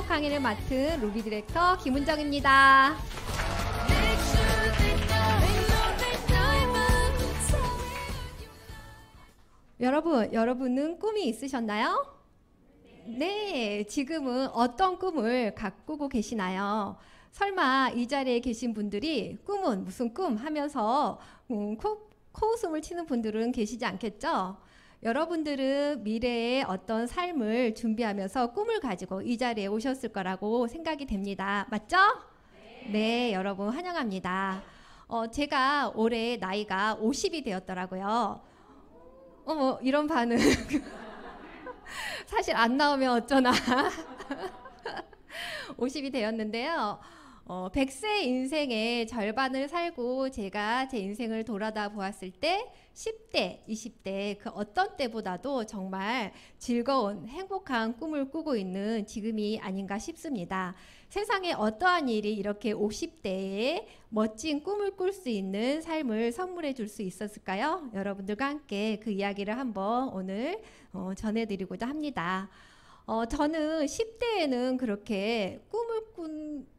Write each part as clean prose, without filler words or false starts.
강의를 맡은 루비 디렉터 김은정입니다. 여러분은 꿈이 있으셨나요? 네, 지금은 어떤 꿈을 가꾸고 계시나요? 설마 이 자리에 계신 분들이 꿈은 무슨 꿈 하면서 코웃음을 치는 분들은 계시지 않겠죠? 여러분들은 미래의 어떤 삶을 준비하면서 꿈을 가지고 이 자리에 오셨을 거라고 생각이 됩니다. 맞죠? 네, 여러분 환영합니다. 제가 올해 나이가 50이 되었더라고요. 이런 반응. 사실 안 나오면 어쩌나. 50이 되었는데요. 100세 인생의 절반을 살고 제가 제 인생을 돌아다 보았을 때 10대, 20대 그 어떤 때보다도 정말 즐거운 행복한 꿈을 꾸고 있는 지금이 아닌가 싶습니다. 세상에 어떠한 일이 이렇게 50대에 멋진 꿈을 꿀 수 있는 삶을 선물해 줄 수 있었을까요? 여러분들과 함께 그 이야기를 한번 오늘 전해드리고자 합니다. 저는 10대에는 그렇게 꿈을 꾼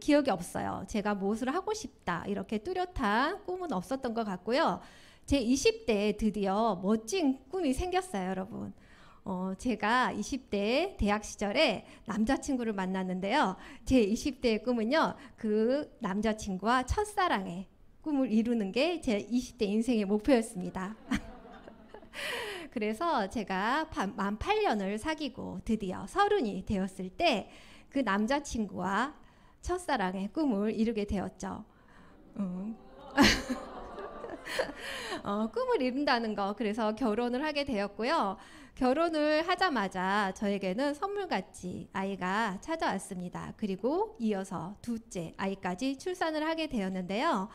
기억이 없어요. 제가 무엇을 하고 싶다 이렇게 뚜렷한 꿈은 없었던 것 같고요. 제 20대에 드디어 멋진 꿈이 생겼어요, 여러분. 제가 20대 대학 시절에 남자친구를 만났는데요. 제 20대의 꿈은요, 그 남자친구와 첫사랑의 꿈을 이루는 게 제 20대 인생의 목표였습니다. 그래서 제가 만 8년을 사귀고 드디어 30이 되었을 때 그 남자친구와 첫사랑의 꿈을 이루게 되었죠. 꿈을 이룬다는 거, 그래서 결혼을 하게 되었고요. 결혼을 하자마자 저에게는 선물같이 아이가 찾아왔습니다. 그리고 이어서 둘째 아이까지 출산을 하게 되었는데요.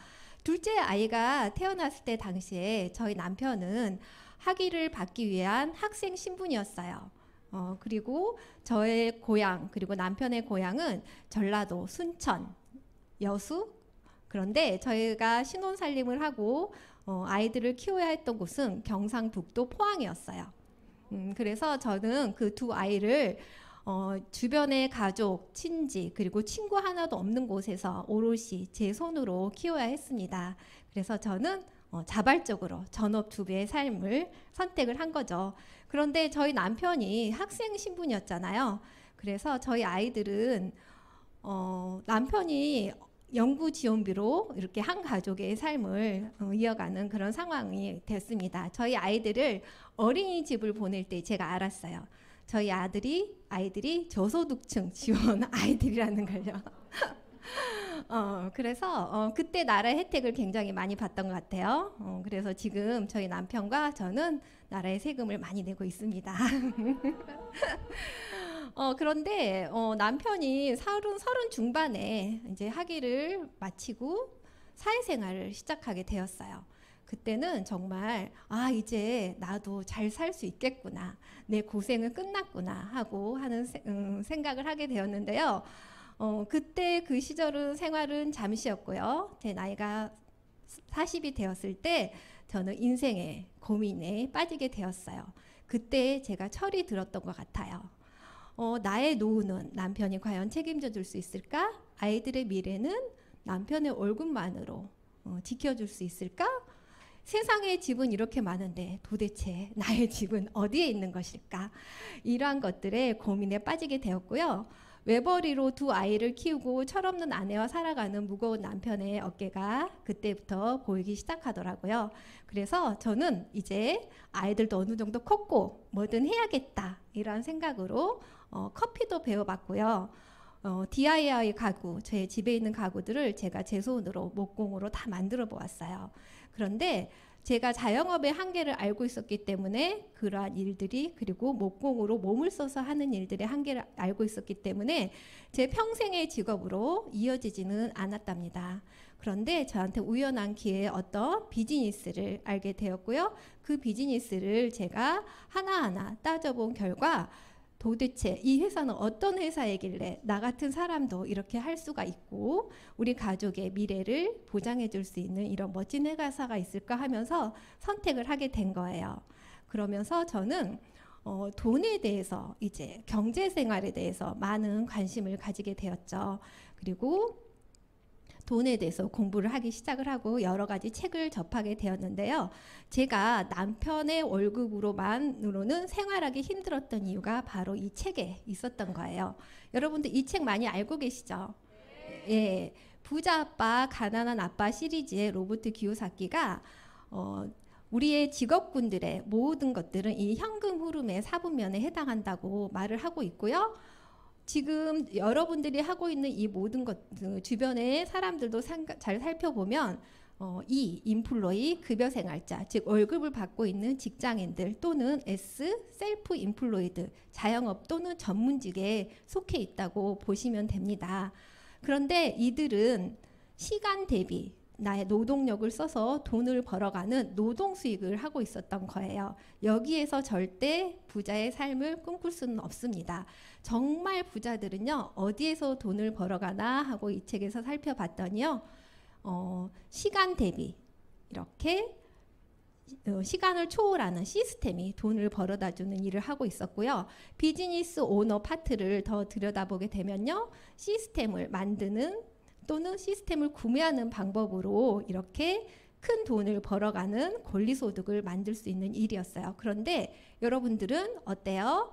둘째 아이가 태어났을 때 당시에 저희 남편은 학위를 받기 위한 학생 신분이었어요. 그리고 저의 고향 그리고 남편의 고향은 전라도 순천 여수. 그런데 저희가 신혼살림을 하고 아이들을 키워야 했던 곳은 경상북도 포항이었어요. 그래서 저는 그 두 아이를 주변의 가족, 친지 그리고 친구 하나도 없는 곳에서 오롯이 제 손으로 키워야 했습니다. 그래서 저는 자발적으로 전업주부의 삶을 선택을 한 거죠. 그런데 저희 남편이 학생 신분이었잖아요. 그래서 저희 아이들은 남편이 연구 지원비로 이렇게 한 가족의 삶을 이어가는 그런 상황이 됐습니다. 저희 아이들을 어린이집을 보낼 때 제가 알았어요. 저희 아이들이 저소득층 지원 아이들이라는 걸요. 그래서 그때 나라의 혜택을 굉장히 많이 받던 것 같아요. 그래서 지금 저희 남편과 저는 나라의 세금을 많이 내고 있습니다. 그런데 남편이 서른 중반에 이제 학위를 마치고 사회생활을 시작하게 되었어요. 그때는 정말 이제 나도 잘 살 수 있겠구나, 내 고생은 끝났구나 하고 하는 생각을 하게 되었는데요. 그때 그 시절은 생활은 잠시였고요. 제 나이가 40이 되었을 때 저는 인생의 고민에 빠지게 되었어요. 그때 제가 철이 들었던 것 같아요. 나의 노후는 남편이 과연 책임져 줄 수 있을까? 아이들의 미래는 남편의 월급만으로 지켜줄 수 있을까? 세상에 집은 이렇게 많은데 도대체 나의 집은 어디에 있는 것일까? 이러한 것들에 고민에 빠지게 되었고요. 외벌이로 두 아이를 키우고 철없는 아내와 살아가는 무거운 남편의 어깨가 그때부터 보이기 시작하더라고요. 그래서 저는 이제 아이들도 어느 정도 컸고 뭐든 해야겠다 이런 생각으로 커피도 배워봤고요. DIY 가구, 제 집에 있는 가구들을 제가 제 손으로 목공으로 다 만들어 보았어요. 그런데 제가 자영업의 한계를 알고 있었기 때문에 그러한 일들이, 그리고 목공으로 몸을 써서 하는 일들의 한계를 알고 있었기 때문에 제 평생의 직업으로 이어지지는 않았답니다. 그런데 저한테 우연한 기회에 어떤 비즈니스를 알게 되었고요. 그 비즈니스를 제가 하나하나 따져본 결과 도대체 이 회사는 어떤 회사이길래 나 같은 사람도 이렇게 할 수가 있고 우리 가족의 미래를 보장해 줄 수 있는 이런 멋진 회사가 있을까 하면서 선택을 하게 된 거예요. 그러면서 저는 돈에 대해서 이제 경제 생활에 대해서 많은 관심을 가지게 되었죠. 그리고 돈에 대해서 공부를 하기 시작을 하고 여러 가지 책을 접하게 되었는데요. 제가 남편의 월급으로만으로는 생활하기 힘들었던 이유가 바로 이 책에 있었던 거예요. 여러분들 이 책 많이 알고 계시죠? 예, 부자 아빠, 가난한 아빠 시리즈의 로버트 기요사키가 우리의 직업군들의 모든 것들은 이 현금 흐름의 사분면에 해당한다고 말을 하고 있고요. 지금 여러분들이 하고 있는 이 모든 것 주변의 사람들도 잘 살펴보면 E, 인플로이, 급여 생활자, 즉 월급을 받고 있는 직장인들 또는 S, 셀프 인플로이드, 자영업 또는 전문직에 속해 있다고 보시면 됩니다. 그런데 이들은 시간 대비 나의 노동력을 써서 돈을 벌어가는 노동 수익을 하고 있었던 거예요. 여기에서 절대 부자의 삶을 꿈꿀 수는 없습니다. 정말 부자들은요, 어디에서 돈을 벌어가나 하고 이 책에서 살펴봤더니요, 시간 대비 이렇게 시간을 초월하는 시스템이 돈을 벌어다 주는 일을 하고 있었고요. 비즈니스 오너 파트를 더 들여다보게 되면요, 시스템을 만드는 또는 시스템을 구매하는 방법으로 이렇게 큰 돈을 벌어가는 권리소득을 만들 수 있는 일이었어요. 그런데 여러분들은 어때요?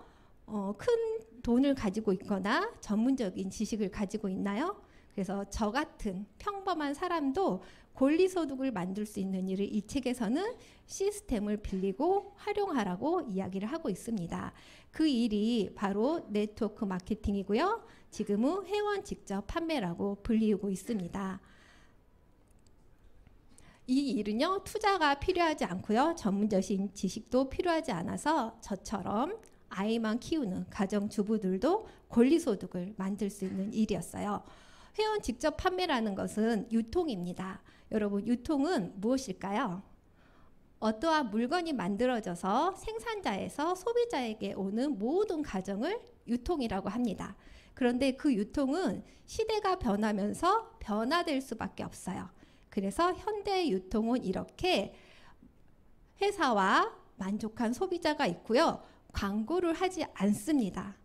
큰 돈을 가지고 있거나 전문적인 지식을 가지고 있나요? 그래서 저 같은 평범한 사람도 권리소득을 만들 수 있는 일을 이 책에서는 시스템을 빌리고 활용하라고 이야기를 하고 있습니다. 그 일이 바로 네트워크 마케팅이고요. 지금은 회원 직접 판매라고 불리우고 있습니다. 이 일은요, 투자가 필요하지 않고요, 전문적인 지식도 필요하지 않아서 저처럼 아이만 키우는 가정주부들도 권리소득을 만들 수 있는 일이었어요. 회원 직접 판매라는 것은 유통입니다. 여러분, 유통은 무엇일까요? 어떠한 물건이 만들어져서 생산자에서 소비자에게 오는 모든 과정을 유통이라고 합니다. 그런데 그 유통은 시대가 변하면서 변화될 수밖에 없어요. 그래서 현대 유통은 이렇게 회사와 만족한 소비자가 있고요, 광고를 하지 않습니다.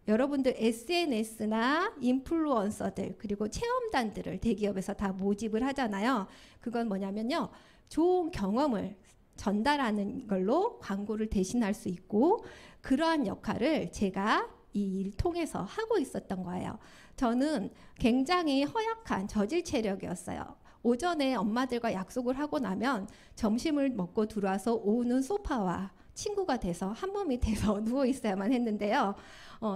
여러분들 SNS나 인플루언서들 그리고 체험단들을 대기업에서 다 모집을 하잖아요. 그건 뭐냐면요, 좋은 경험을 전달하는 걸로 광고를 대신할 수 있고, 그러한 역할을 제가 이 일 통해서 하고 있었던 거예요. 저는 굉장히 허약한 저질 체력이었어요. 오전에 엄마들과 약속을 하고 나면 점심을 먹고 들어와서 오후는 소파와 친구가 돼서 한 몸이 돼서 누워 있어야만 했는데요.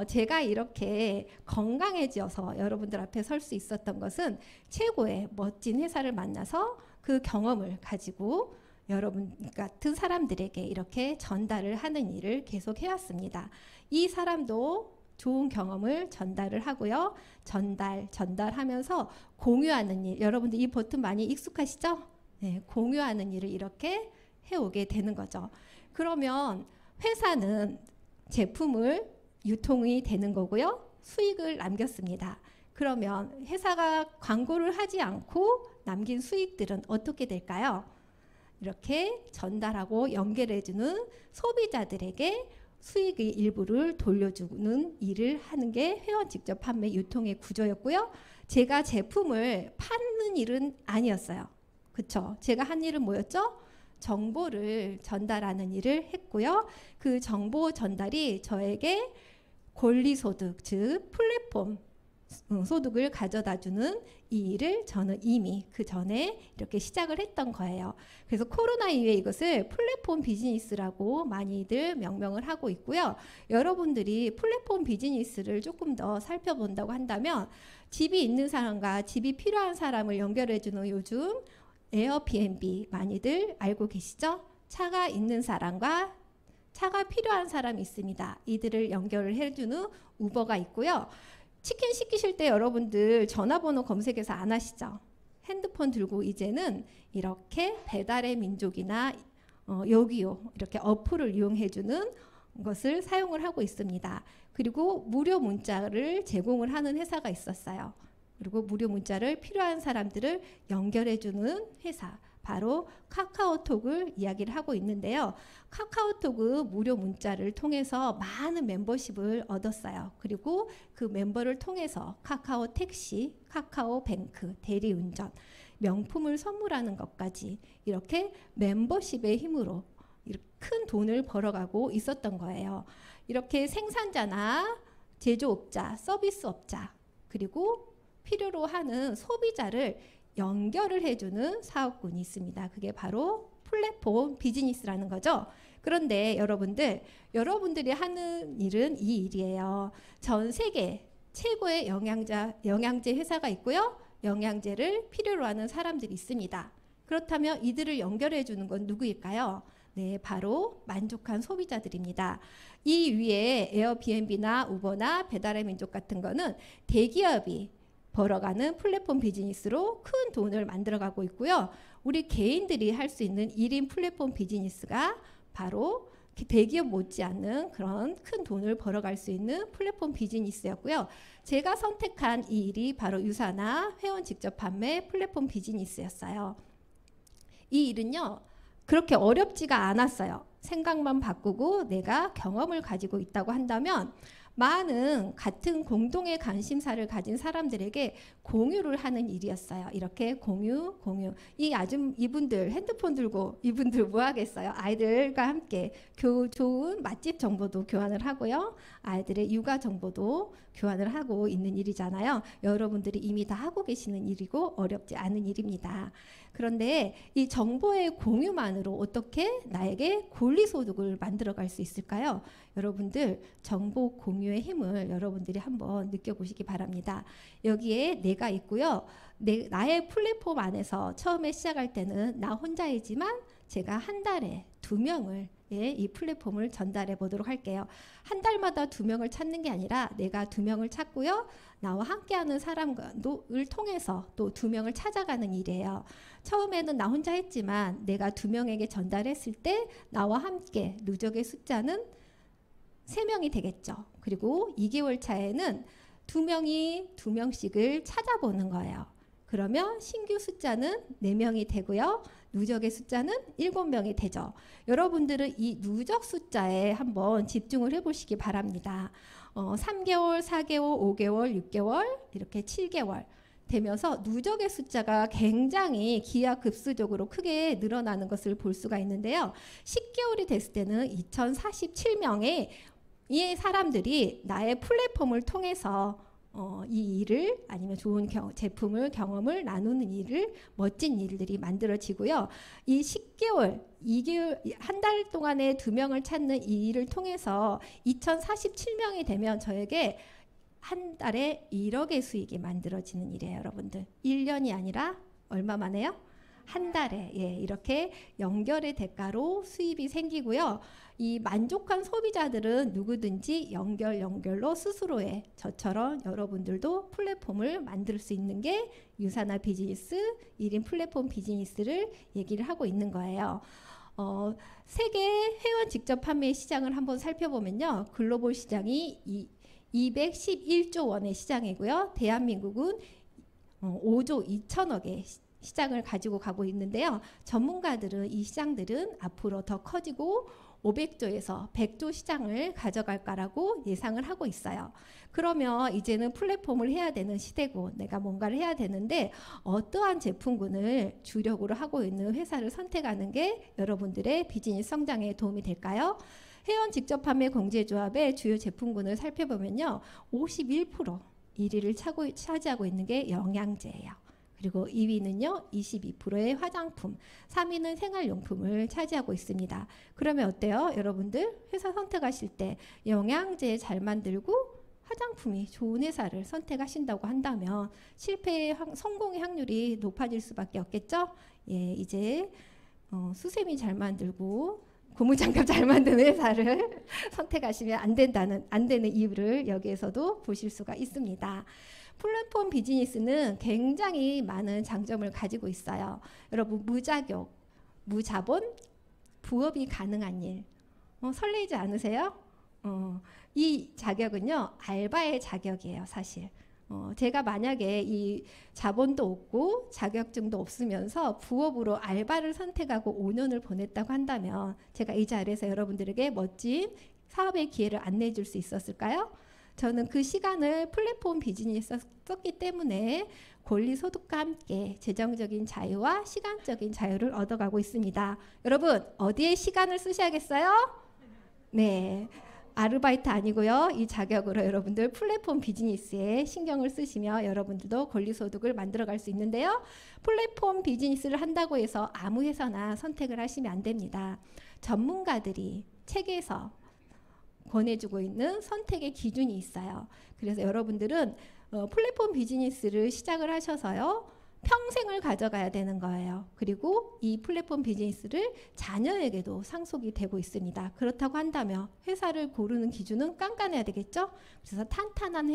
제가 이렇게 건강해져서 여러분들 앞에 설 수 있었던 것은 최고의 멋진 회사를 만나서 그 경험을 가지고 여러분 같은 사람들에게 이렇게 전달을 하는 일을 계속 해왔습니다. 이 사람도 좋은 경험을 전달을 하고요. 전달하면서 공유하는 일. 여러분들 이 버튼 많이 익숙하시죠? 네, 공유하는 일을 이렇게 해오게 되는 거죠. 그러면 회사는 제품을 유통이 되는 거고요, 수익을 남겼습니다. 그러면 회사가 광고를 하지 않고 남긴 수익들은 어떻게 될까요? 이렇게 전달하고 연결해주는 소비자들에게 수익의 일부를 돌려주는 일을 하는 게 회원 직접 판매 유통의 구조였고요. 제가 제품을 파는 일은 아니었어요. 그렇죠? 제가 한 일은 뭐였죠? 정보를 전달하는 일을 했고요. 그 정보 전달이 저에게 권리소득, 즉 플랫폼 소득을 가져다주는 이 일을 저는 이미 그 전에 이렇게 시작을 했던 거예요. 그래서 코로나 이후에 이것을 플랫폼 비즈니스라고 많이들 명명을 하고 있고요. 여러분들이 플랫폼 비즈니스를 조금 더 살펴본다고 한다면 집이 있는 사람과 집이 필요한 사람을 연결해주는 요즘 에어비앤비 많이들 알고 계시죠? 차가 있는 사람과 차가 필요한 사람이 있습니다. 이들을 연결을 해주는 우버가 있고요. 치킨 시키실 때 여러분들 전화번호 검색해서 안 하시죠? 핸드폰 들고 이제는 이렇게 배달의 민족이나 요기요 이렇게 어플을 이용해주는 것을 사용을 하고 있습니다. 그리고 무료 문자를 제공을 하는 회사가 있었어요. 그리고 무료 문자를 필요한 사람들을 연결해주는 회사, 바로 카카오톡을 이야기를 하고 있는데요. 카카오톡은 무료 문자를 통해서 많은 멤버십을 얻었어요. 그리고 그 멤버를 통해서 카카오 택시, 카카오 뱅크, 대리운전, 명품을 선물하는 것까지 이렇게 멤버십의 힘으로 이렇게 큰 돈을 벌어가고 있었던 거예요. 이렇게 생산자나 제조업자, 서비스업자, 그리고 필요로 하는 소비자를 연결을 해주는 사업군이 있습니다. 그게 바로 플랫폼 비즈니스라는 거죠. 그런데 여러분들이 하는 일은 이 일이에요. 전 세계 최고의 영양제 회사가 있고요. 영양제를 필요로 하는 사람들이 있습니다. 그렇다면 이들을 연결해 주는 건 누구일까요? 네, 바로 만족한 소비자들입니다. 이 위에 에어비앤비나 우버나 배달의 민족 같은 거는 대기업이 벌어가는 플랫폼 비즈니스로 큰 돈을 만들어가고 있고요. 우리 개인들이 할 수 있는 1인 플랫폼 비즈니스가 바로 대기업 못지않는 그런 큰 돈을 벌어갈 수 있는 플랫폼 비즈니스였고요. 제가 선택한 이 일이 바로 유사나 회원 직접 판매 플랫폼 비즈니스였어요. 이 일은요, 그렇게 어렵지가 않았어요. 생각만 바꾸고 내가 경험을 가지고 있다고 한다면 많은 같은 공동의 관심사를 가진 사람들에게 공유를 하는 일이었어요. 이렇게 공유. 이분들 핸드폰 들고 이분들 뭐 하겠어요? 아이들과 함께 좋은 맛집 정보도 교환을 하고요. 아이들의 육아 정보도 교환을 하고 있는 일이잖아요. 여러분들이 이미 다 하고 계시는 일이고 어렵지 않은 일입니다. 그런데 이 정보의 공유만으로 어떻게 나에게 권리소득을 만들어갈 수 있을까요? 여러분들 정보 공유의 힘을 여러분들이 한번 느껴보시기 바랍니다. 여기에 내가 있고요. 나의 플랫폼 안에서 처음에 시작할 때는 나 혼자이지만 제가 한 달에 2명을 이 플랫폼을 전달해 보도록 할게요. 한 달마다 2명을 찾는 게 아니라 내가 2명을 찾고요. 나와 함께하는 사람을 통해서 또 2명을 찾아가는 일이에요. 처음에는 나 혼자 했지만 내가 2명에게 전달했을 때 나와 함께 누적의 숫자는 3명이 되겠죠. 그리고 2개월 차에는 2명이 2명씩을 찾아보는 거예요. 그러면 신규 숫자는 4명이 되고요. 누적의 숫자는 7명이 되죠. 여러분들은 이 누적 숫자에 한번 집중을 해보시기 바랍니다. 3개월, 4개월, 5개월, 6개월, 이렇게 7개월 되면서 누적의 숫자가 굉장히 기하급수적으로 크게 늘어나는 것을 볼 수가 있는데요. 10개월이 됐을 때는 2047명의 이 사람들이 나의 플랫폼을 통해서 이 일을 아니면 좋은 제품을 경험을 나누는 일을 멋진 일들이 만들어지고요. 이 10개월, 2개월, 한 달 동안에 2명을 찾는 이 일을 통해서 2047명이 되면 저에게 한 달에 1억의 수익이 만들어지는 일이에요, 여러분들. 1년이 아니라 얼마만 해요? 한 달에 이렇게 연결의 대가로 수입이 생기고요. 이 만족한 소비자들은 누구든지 연결로 스스로의 저처럼 여러분들도 플랫폼을 만들 수 있는 게 유사나 비즈니스, 1인 플랫폼 비즈니스를 얘기를 하고 있는 거예요. 세계 회원 직접 판매 시장을 한번 살펴보면요. 글로벌 시장이 211조 원의 시장이고요. 대한민국은 5조 2천억의 시장을 가지고 가고 있는데요. 전문가들은 이 시장들은 앞으로 더 커지고 500조에서 100조 시장을 가져갈까라고 예상을 하고 있어요. 그러면 이제는 플랫폼을 해야 되는 시대고 내가 뭔가를 해야 되는데 어떠한 제품군을 주력으로 하고 있는 회사를 선택하는 게 여러분들의 비즈니스 성장에 도움이 될까요? 회원 직접 판매 공제조합의 주요 제품군을 살펴보면요. 51% 1위를 차지하고 있는 게 영양제예요. 그리고 2위는요 22%의 화장품, 3위는 생활용품을 차지하고 있습니다. 그러면 어때요? 여러분들 회사 선택하실 때 영양제 잘 만들고 화장품이 좋은 회사를 선택하신다고 한다면 성공의 확률이 높아질 수밖에 없겠죠? 이제 수세미 잘 만들고 고무장갑 잘 만드는 회사를 선택하시면 안 되는 이유를 여기에서도 보실 수가 있습니다. 플랫폼 비즈니스는 굉장히 많은 장점을 가지고 있어요. 여러분 무자격, 무자본, 부업이 가능한 일. 설레지 않으세요? 이 자격은요 알바의 자격이에요. 사실 제가 만약에 이 자본도 없고 자격증도 없으면서 부업으로 알바를 선택하고 5년을 보냈다고 한다면 제가 이 자리에서 여러분들에게 멋진 사업의 기회를 안내해 줄 수 있었을까요? 저는 그 시간을 플랫폼 비즈니스에 썼기 때문에 권리소득과 함께 재정적인 자유와 시간적인 자유를 얻어가고 있습니다. 여러분, 어디에 시간을 쓰셔야겠어요? 네. 아르바이트 아니고요. 이 자격으로 여러분들 플랫폼 비즈니스에 신경을 쓰시며 여러분들도 권리소득을 만들어갈 수 있는데요. 플랫폼 비즈니스를 한다고 해서 아무 회사나 선택을 하시면 안 됩니다. 전문가들이 책에서 권해주고 있는 선택의 기준이 있어요. 그래서 여러분들은 플랫폼 비즈니스를 시작을 하셔서요. 평생을 가져가야 되는 거예요. 그리고 이 플랫폼 비즈니스를 자녀에게도 상속이 되고 있습니다. 그렇다고 한다면 회사를 고르는 기준은 깐깐해야 되겠죠? 그래서 탄탄한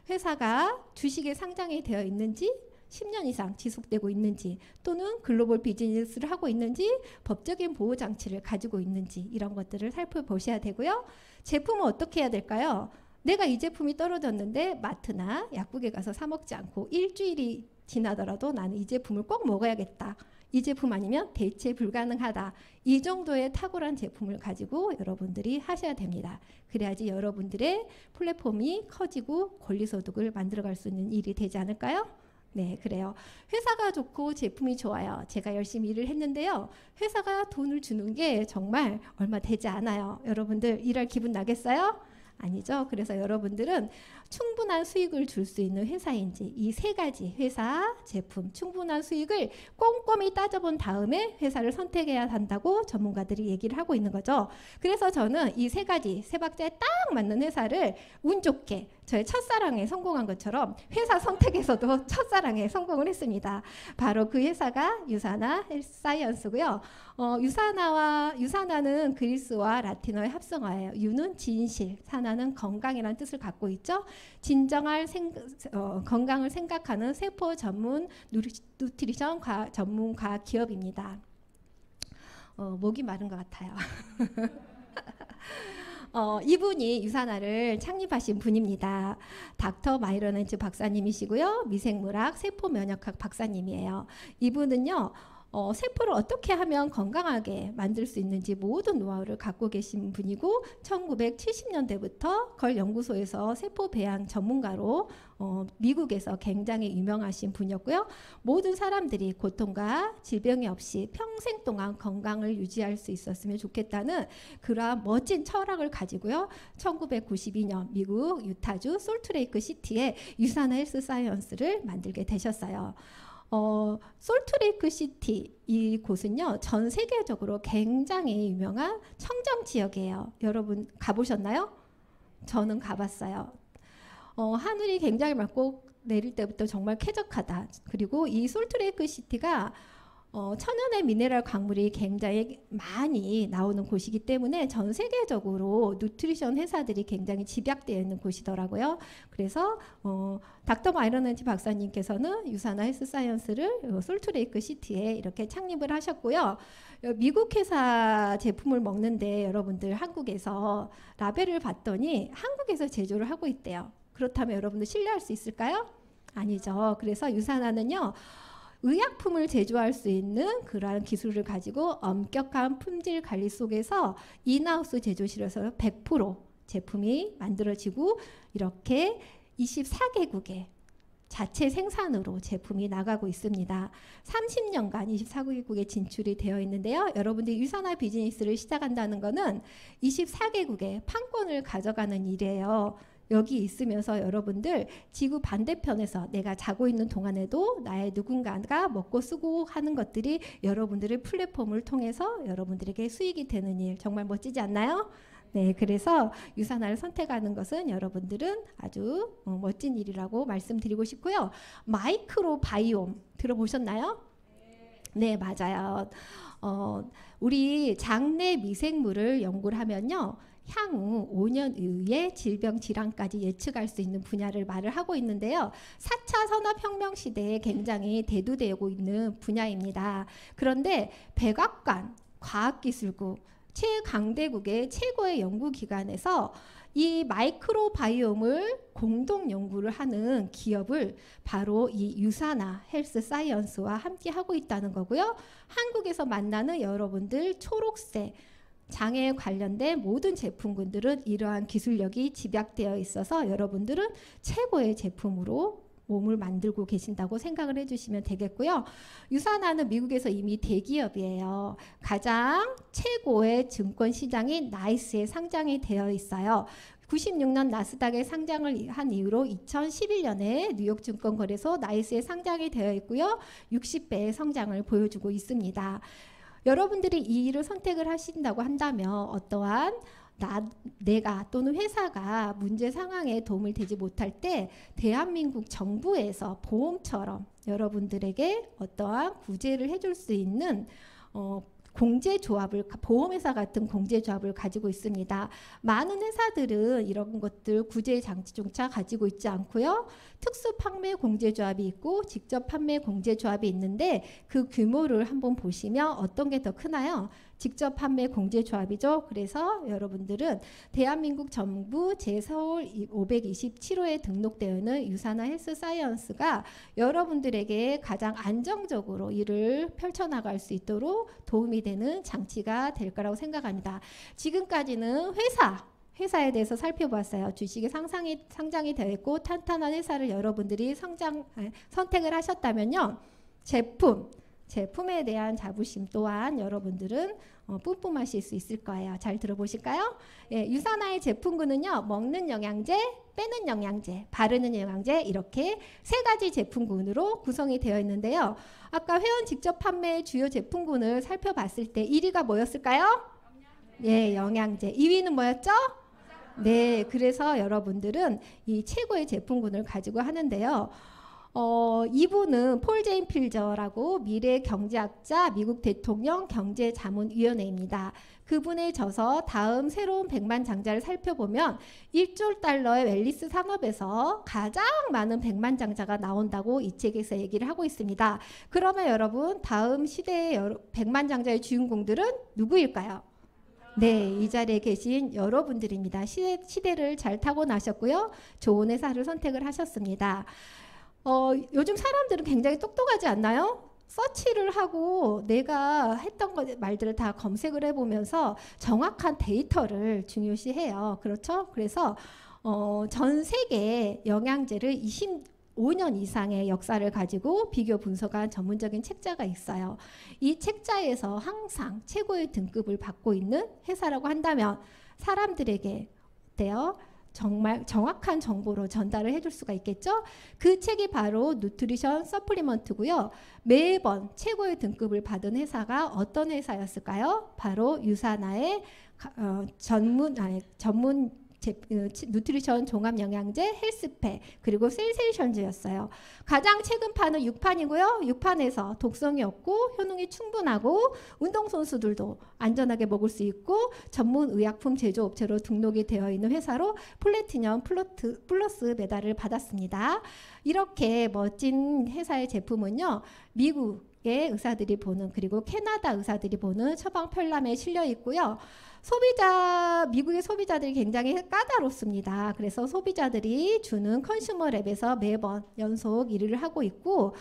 회사가 주식에 상장이 되어 있는지 10년 이상 지속되고 있는지 또는 글로벌 비즈니스를 하고 있는지 법적인 보호 장치를 가지고 있는지 이런 것들을 살펴보셔야 되고요. 제품은 어떻게 해야 될까요? 내가 이 제품이 떨어졌는데 마트나 약국에 가서 사 먹지 않고 일주일이 지나더라도 나는 이 제품을 꼭 먹어야겠다. 이 제품 아니면 대체 불가능하다. 이 정도의 탁월한 제품을 가지고 여러분들이 하셔야 됩니다. 그래야지 여러분들의 플랫폼이 커지고 권리소득을 만들어갈 수 있는 일이 되지 않을까요? 네, 그래요. 회사가 좋고 제품이 좋아요. 제가 열심히 일을 했는데요. 회사가 돈을 주는 게 정말 얼마 되지 않아요. 여러분들 일할 기분 나겠어요? 아니죠. 그래서 여러분들은 충분한 수익을 줄 수 있는 회사인지 이 세 가지 회사, 제품, 충분한 수익을 꼼꼼히 따져본 다음에 회사를 선택해야 한다고 전문가들이 얘기를 하고 있는 거죠. 그래서 저는 이 세 가지, 세 박자에 딱 맞는 회사를 운 좋게 저의 첫사랑에 성공한 것처럼 회사 선택에서도 첫사랑에 성공을 했습니다. 바로 그 회사가 유사나 헬스사이언스고요. 유사나는 그리스와 라틴어의 합성어예요. 유는 진실, 사나는 건강이라는 뜻을 갖고 있죠. 진정한 건강을 생각하는 세포 전문 누트리션 전문가 기업입니다. 목이 마른 것 같아요. 이분이 유사나를 창립하신 분입니다. 닥터 마이러넨츠 박사님이시고요. 미생물학, 세포면역학 박사님이에요. 이분은요. 세포를 어떻게 하면 건강하게 만들 수 있는지 모든 노하우를 갖고 계신 분이고 1970년대부터 걸 연구소에서 세포 배양 전문가로 미국에서 굉장히 유명하신 분이었고요. 모든 사람들이 고통과 질병이 없이 평생 동안 건강을 유지할 수 있었으면 좋겠다는 그러한 멋진 철학을 가지고요. 1992년 미국 유타주 솔트레이크 시티에 유사나 헬스 사이언스를 만들게 되셨어요. 솔트레이크 시티 이 곳은요 전 세계적으로 굉장히 유명한 청정 지역이에요. 여러분 가보셨나요? 저는 가봤어요. 하늘이 굉장히 맑고 내릴 때부터 정말 쾌적하다. 그리고 이 솔트레이크 시티가 천연의 미네랄 광물이 굉장히 많이 나오는 곳이기 때문에 전 세계적으로 누트리션 회사들이 굉장히 집약되어 있는 곳이더라고요. 그래서 닥터 마이러넨츠 박사님께서는 유사나 헬스 사이언스를 솔트레이크 시티에 이렇게 창립을 하셨고요. 미국 회사 제품을 먹는데 여러분들 한국에서 라벨을 봤더니 한국에서 제조를 하고 있대요. 그렇다면 여러분들 신뢰할 수 있을까요? 아니죠. 그래서 유사나는요. 의약품을 제조할 수 있는 그러한 기술을 가지고 엄격한 품질 관리 속에서 인하우스 제조실에서 100% 제품이 만들어지고 이렇게 24개국에 자체 생산으로 제품이 나가고 있습니다. 30년간 24개국에 진출이 되어 있는데요. 여러분들이 유사나 비즈니스를 시작한다는 것은 24개국의 판권을 가져가는 일이에요. 여기 있으면서 여러분들 지구 반대편에서 내가 자고 있는 동안에도 나의 누군가가 먹고 쓰고 하는 것들이 여러분들의 플랫폼을 통해서 여러분들에게 수익이 되는 일 정말 멋지지 않나요? 네, 그래서 유사나를 선택하는 것은 여러분들은 아주 멋진 일이라고 말씀드리고 싶고요. 마이크로 바이옴 들어보셨나요? 네, 맞아요. 우리 장내 미생물을 연구를 하면요. 향후 5년 이후에 질병 질환까지 예측할 수 있는 분야를 말을 하고 있는데요. 4차 산업혁명 시대에 굉장히 대두되고 있는 분야입니다. 그런데 백악관, 과학기술국, 최강대국의 최고의 연구기관에서 이 마이크로바이옴을 공동 연구를 하는 기업을 바로 이 유사나 헬스 사이언스와 함께 하고 있다는 거고요. 한국에서 만나는 여러분들 초록색 장애에 관련된 모든 제품군들은 이러한 기술력이 집약되어 있어서 여러분들은 최고의 제품으로 몸을 만들고 계신다고 생각을 해주시면 되겠고요. 유사나는 미국에서 이미 대기업이에요. 가장 최고의 증권 시장인 나이스에 상장이 되어 있어요. 96년 나스닥에 상장을 한 이후로 2011년에 뉴욕 증권거래소 나이스에 상장이 되어 있고요. 60배의 성장을 보여주고 있습니다. 여러분들이 이 일을 선택을 하신다고 한다면 어떠한 내가 또는 회사가 문제 상황에 도움을 되지 못할 때 대한민국 정부에서 보험처럼 여러분들에게 어떠한 구제를 해줄 수 있는 공제조합을, 보험회사 같은 공제조합을 가지고 있습니다. 많은 회사들은 이런 것들 구제 장치조차 가지고 있지 않고요. 특수 판매 공제조합이 있고 직접 판매 공제조합이 있는데 그 규모를 한번 보시면 어떤 게 더 크나요? 직접 판매 공제조합이죠. 그래서 여러분들은 대한민국 정부 제서울 527호에 등록되어 있는 유사나 헬스 사이언스가 여러분들에게 가장 안정적으로 일을 펼쳐나갈 수 있도록 도움이 되는 장치가 될 거라고 생각합니다. 지금까지는 회사에 대해서 살펴봤어요. 주식이 상장이 되어 있고 탄탄한 회사를 여러분들이 선택을 하셨다면요. 제품에 대한 자부심 또한 여러분들은 뿜뿜하실 수 있을 거예요. 잘 들어보실까요? 예, 유사나의 제품군은요. 먹는 영양제, 빼는 영양제, 바르는 영양제 이렇게 세 가지 제품군으로 구성이 되어 있는데요. 아까 회원 직접 판매 주요 제품군을 살펴봤을 때 1위가 뭐였을까요? 예, 영양제. 2위는 뭐였죠? 네, 그래서 여러분들은 이 최고의 제품군을 가지고 하는데요. 이분은 폴 제인 필저라고 미래 경제학자, 미국 대통령 경제자문위원회입니다. 그분의 저서 다음 새로운 백만장자를 살펴보면 1조 달러의 웰리스 산업에서 가장 많은 백만장자가 나온다고 이 책에서 얘기를 하고 있습니다. 그러면 여러분 다음 시대의 백만장자의 주인공들은 누구일까요? 네, 이 자리에 계신 여러분들입니다. 시대를 잘 타고 나셨고요. 좋은 회사를 선택을 하셨습니다. 요즘 사람들은 굉장히 똑똑하지 않나요? 서치를 하고 내가 했던 말들을 다 검색을 해보면서 정확한 데이터를 중요시해요. 그렇죠? 그래서 전 세계 영양제를 25년 이상의 역사를 가지고 비교 분석한 전문적인 책자가 있어요. 이 책자에서 항상 최고의 등급을 받고 있는 회사라고 한다면 사람들에게 어때요? 정말 정확한 정보로 전달을 해줄 수가 있겠죠. 그 책이 바로 누트리션 서플리먼트고요. 매번 최고의 등급을 받은 회사가 어떤 회사였을까요? 바로 유사나의 전문 누트리션 종합영양제 헬스팩 그리고 센세이션즈였어요. 가장 최근 판은 6판이고요. 6판에서 독성이 없고 효능이 충분하고 운동선수들도 안전하게 먹을 수 있고 전문 의약품 제조업체로 등록이 되어 있는 회사로 플래티넘 플러스 메달을 받았습니다. 이렇게 멋진 회사의 제품은요. 미국의 의사들이 보는 그리고 캐나다 의사들이 보는 처방 편람에 실려 있고요. 미국의 소비자들이 굉장히 까다롭습니다. 그래서 소비자들이 주는 컨슈머 랩에서 매번 연속 1위를 하고 있고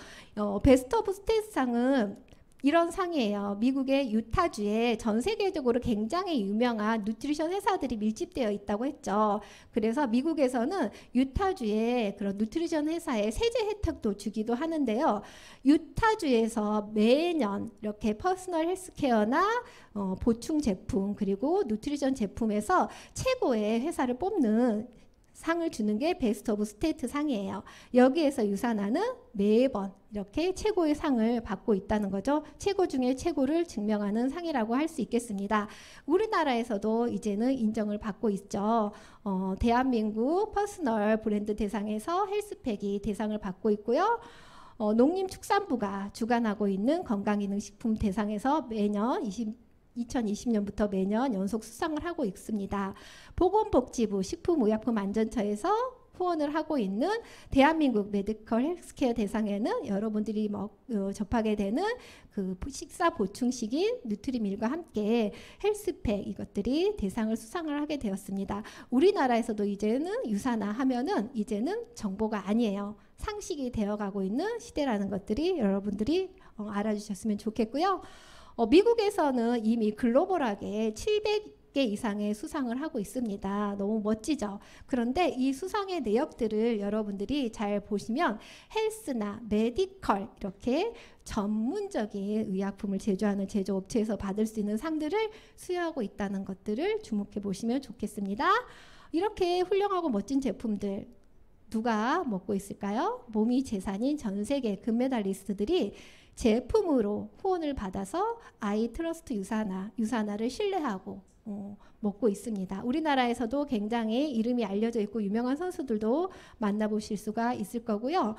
베스트 오브 스테이트상은 이런 상이에요. 미국의 유타주에 전 세계적으로 굉장히 유명한 누트리션 회사들이 밀집되어 있다고 했죠. 그래서 미국에서는 유타주에 그런 누트리션 회사에 세제 혜택도 주기도 하는데요. 유타주에서 매년 이렇게 퍼스널 헬스케어나 보충 제품 그리고 누트리션 제품에서 최고의 회사를 뽑는 상을 주는 게 베스트 오브 스테이트 상이에요. 여기에서 유사나는 매번 이렇게 최고의 상을 받고 있다는 거죠. 최고 중에 최고를 증명하는 상이라고 할 수 있겠습니다. 우리나라에서도 이제는 인정을 받고 있죠. 대한민국 퍼스널 브랜드 대상에서 헬스팩이 대상을 받고 있고요. 농림축산부가 주관하고 있는 건강기능식품 대상에서 매년 2020년부터 매년 연속 수상을 하고 있습니다. 보건복지부 식품의약품안전처에서 후원을 하고 있는 대한민국 메디컬 헬스케어 대상에는 여러분들이 접하게 되는 그 식사 보충식인 뉴트리밀과 함께 헬스팩 이것들이 대상을 수상을 하게 되었습니다. 우리나라에서도 이제는 유산화 하면은 이제는 정보가 아니에요. 상식이 되어가고 있는 시대라는 것들이 여러분들이 알아주셨으면 좋겠고요. 미국에서는 이미 글로벌하게 700개 이상의 수상을 하고 있습니다. 너무 멋지죠? 그런데 이 수상의 내역들을 여러분들이 잘 보시면 헬스나 메디컬 이렇게 전문적인 의약품을 제조하는 제조업체에서 받을 수 있는 상들을 수여하고 있다는 것들을 주목해 보시면 좋겠습니다. 이렇게 훌륭하고 멋진 제품들 누가 먹고 있을까요? 몸이 재산인 전 세계 금메달리스트들이 제품으로 후원을 받아서 아이 트러스트 유산화를 신뢰하고 먹고 있습니다. 우리나라에서도 굉장히 이름이 알려져 있고 유명한 선수들도 만나보실 수가 있을 거고요.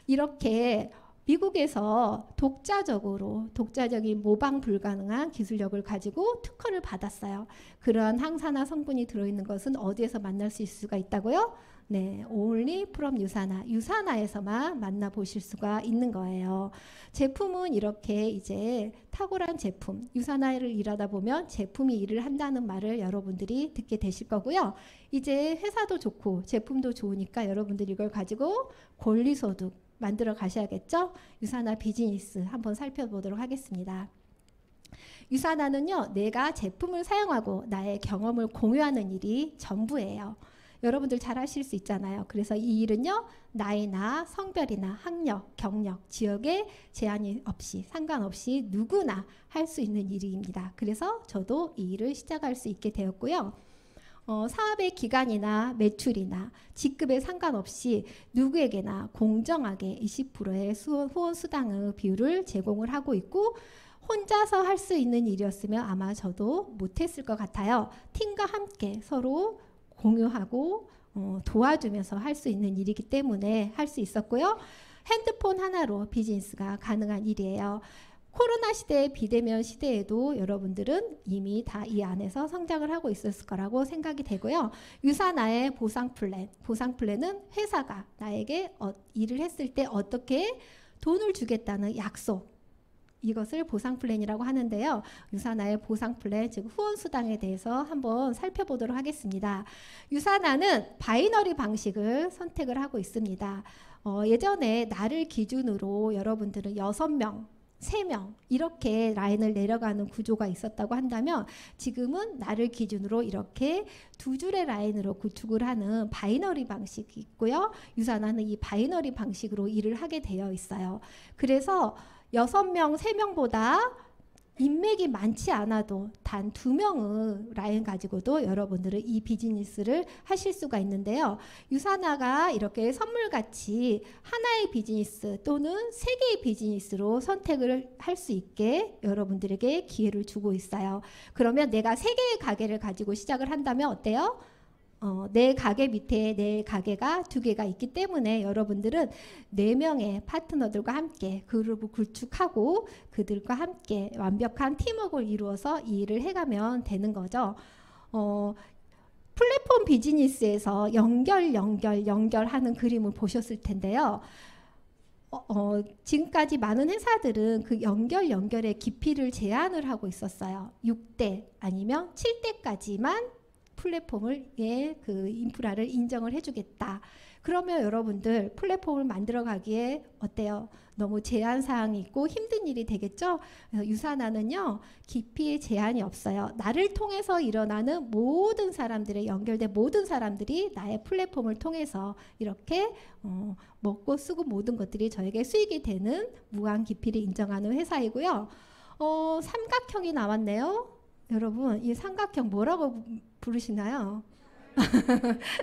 이렇게 미국에서 독자적인 모방 불가능한 기술력을 가지고 특허를 받았어요. 그러한 항산화 성분이 들어있는 것은 어디에서 만날 수 있을 수가 있다고요? 네, only from 유산화에서만 만나보실 수가 있는 거예요. 제품은 이렇게 이제 탁월한 제품, 유산화를 일하다 보면 제품이 일을 한다는 말을 여러분들이 듣게 되실 거고요. 이제 회사도 좋고 제품도 좋으니까 여러분들이 이걸 가지고 권리소득 만들어 가셔야겠죠? 유산화 비즈니스 한번 살펴보도록 하겠습니다. 유산화는요, 내가 제품을 사용하고 나의 경험을 공유하는 일이 전부예요. 여러분들 잘 하실 수 있잖아요. 그래서 이 일은요, 나이나 성별이나 학력, 경력, 지역에 제한이 없이 상관없이 누구나 할 수 있는 일입니다. 그래서 저도 이 일을 시작할 수 있게 되었고요. 사업의 기간이나 매출이나 직급에 상관없이 누구에게나 공정하게 20%의 후원 수당의 비율을 제공을 하고 있고, 혼자서 할 수 있는 일이었으면 아마 저도 못했을 것 같아요. 팀과 함께 서로 공유하고 도와주면서 할 수 있는 일이기 때문에 할 수 있었고요. 핸드폰 하나로 비즈니스가 가능한 일이에요. 코로나 시대, 비대면 시대에도 여러분들은 이미 다 이 안에서 성장을 하고 있었을 거라고 생각이 되고요. 유산화의 보상 플랜은 회사가 나에게 일을 했을 때 어떻게 돈을 주겠다는 약속, 이것을 보상 플랜이라고 하는데요. 유산화의 보상 플랜, 즉 후원 수당에 대해서 한번 살펴보도록 하겠습니다. 유산화는 바이너리 방식을 선택을 하고 있습니다. 예전에 나를 기준으로 여러분들은 6명, 3명 이렇게 라인을 내려가는 구조가 있었다고 한다면, 지금은 나를 기준으로 이렇게 두 줄의 라인으로 구축을 하는 바이너리 방식이 있고요. 유산화는 이 바이너리 방식으로 일을 하게 되어 있어요. 그래서 6명, 3명보다 인맥이 많지 않아도 단 2명의 라인 가지고도 여러분들은 이 비즈니스를 하실 수가 있는데요. 유산화가 이렇게 선물같이 하나의 비즈니스 또는 3개의 비즈니스로 선택을 할 수 있게 여러분들에게 기회를 주고 있어요. 그러면 내가 3개의 가게를 가지고 시작을 한다면 어때요? 내 가게 밑에 내 가게가 2개가 있기 때문에 여러분들은 4명의 파트너들과 함께 그룹을 구축하고 그들과 함께 완벽한 팀워크를 이루어서 이 일을 해가면 되는 거죠. 플랫폼 비즈니스에서 연결하는 그림을 보셨을 텐데요. 지금까지 많은 회사들은 그 연결의 깊이를 제한을 하고 있었어요. 6대 아니면 7대까지만 플랫폼을 그 인프라를 인정을 해주겠다. 그러면 여러분들 플랫폼을 만들어 가기에 어때요? 너무 제한 사항이 있고 힘든 일이 되겠죠? 유산화는요, 깊이의 제한이 없어요. 나를 통해서 일어나는 모든 사람들의 연결된 모든 사람들이 나의 플랫폼을 통해서 이렇게 먹고 쓰고 모든 것들이 저에게 수익이 되는 무한 깊이를 인정하는 회사이고요. 삼각형이 나왔네요. 여러분, 이 삼각형 뭐라고 부르시나요?